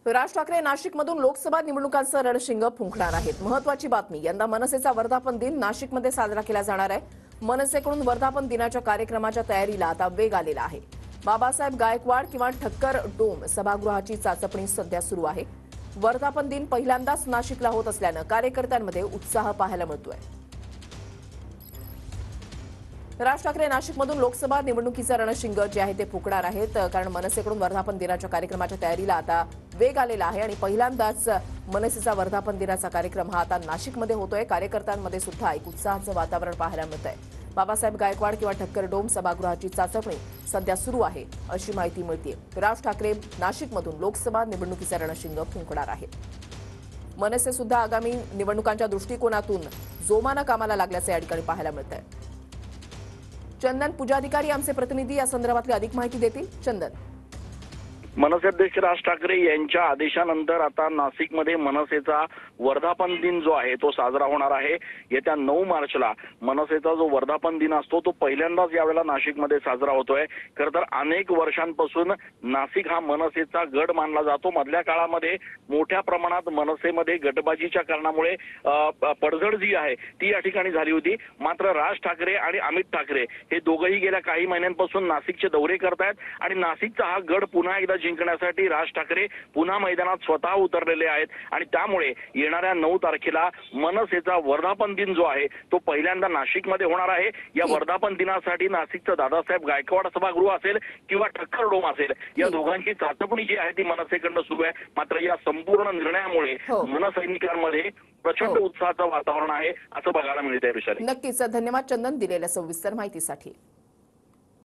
राज ठाकरे नाशिकमधून लोकसभा निवडणुकांचं रणशिंग फुंकणार आहेत। महत्त्वाची बातमी, यंदा मनसेचा वर्धापन दिन नाशिकमध्ये साजरा केला जाणार आहे। मनसेकडून वर्धापन दिनाच्या कार्यक्रमाच्या तयारीला आता वेग आलेला आहे। बाबासाहेब गायकवाड किंवा ठक्कर डोम सभागृहाची चाचपणी सध्या सुरू आहे। वर्धापन दिन पहिल्यांदाच नाशिकला होत असल्यानं कार्यकर्त्यांमध्ये उत्साह पाहायला मिळतोय। राज ठाकरे नाशिकमधून लोकसभा निवडणुकीचं रणशिंग जे आहे ते फुंकणार आहेत, कारण मनसेकडून वर्धापन दिनाच्या कार्यक्रमाच्या तयारीला आता वेग आलेला आहे आणि पहिल्यांदाच मनसेचा वर्धापन दिनाचा कार्यक्रम हा आता नाशिकमध्ये होतोय। कार्यकर्त्यांमध्ये सुद्धा एक उत्साहाचं वातावरण पाहायला मिळतंय। बाबासाहेब गायकवाड किंवा ठक्कर डोम सभागृहाची चाचपणी सध्या सुरू आहे अशी माहिती मिळते। राज ठाकरे नाशिकमधून लोकसभा निवडणुकीचं रणशिंग फुंकणार आहेत। मनसे सुद्धा आगामी निवडणुकांच्या दृष्टिकोनातून जोमानं कामाला लागल्याचे या ठिकाणी पाहायला मिळतंय। चंदन पूजाधिकारी आमचे प्रतिनिधी या संदर्भातली अधिक माहिती देतील। चंदन, मनसे अध्यक्ष राज ठाकरे यांच्या आदेशानंतर आता नाशिकमध्ये मनसेचा वर्धापन दिन जो आहे तो साजरा होणार आहे। येत्या 9 मार्चला मनसेचा जो वर्धापन दिन असतो तो पहिल्यांदाच यावेळेला नाशिकमध्ये साजरा होतोय। खरं तर अनेक वर्षांपासून नाशिक हा मनसेचा गड मानला जातो। मधल्या काळामध्ये मोठ्या प्रमाणात मनसेमध्ये गटबाजीच्या कारणामुळे पडझड जी आहे ती या ठिकाणी झाली होती। मात्र राज ठाकरे आणि अमित ठाकरे हे दोघंही गेल्या काही महिन्यांपासून नाशिकचे दौरे करतायत आणि नाशिकचा हा गड पुन्हा एकदा जिंकण्यासाठी राज ठाकरे पुन्हा मैदानात स्वतः उतरलेले आहेत आणि त्यामुळे येणाऱ्या 9 तारखेला मनसेचा वर्धापन दिन जो आहे तो पहिल्यांदा नाशिकमध्ये होणार आहे। या वर्धापन दिनासाठी नाशिकचं दादासाहेब गायकवाड सभागृह असेल किंवा ठक्कर डोम असेल, या दोघांची चाचपणी जी आहे ती मनसेकडनं सुरू आहे। मात्र या संपूर्ण निर्णयामुळे मनसैनिकांमध्ये प्रचंड उत्साहाचं वातावरण आहे असं बघायला मिळतंय। नक्कीच धन्यवाद चंदन दिलेल्या सविस्तर माहितीसाठी।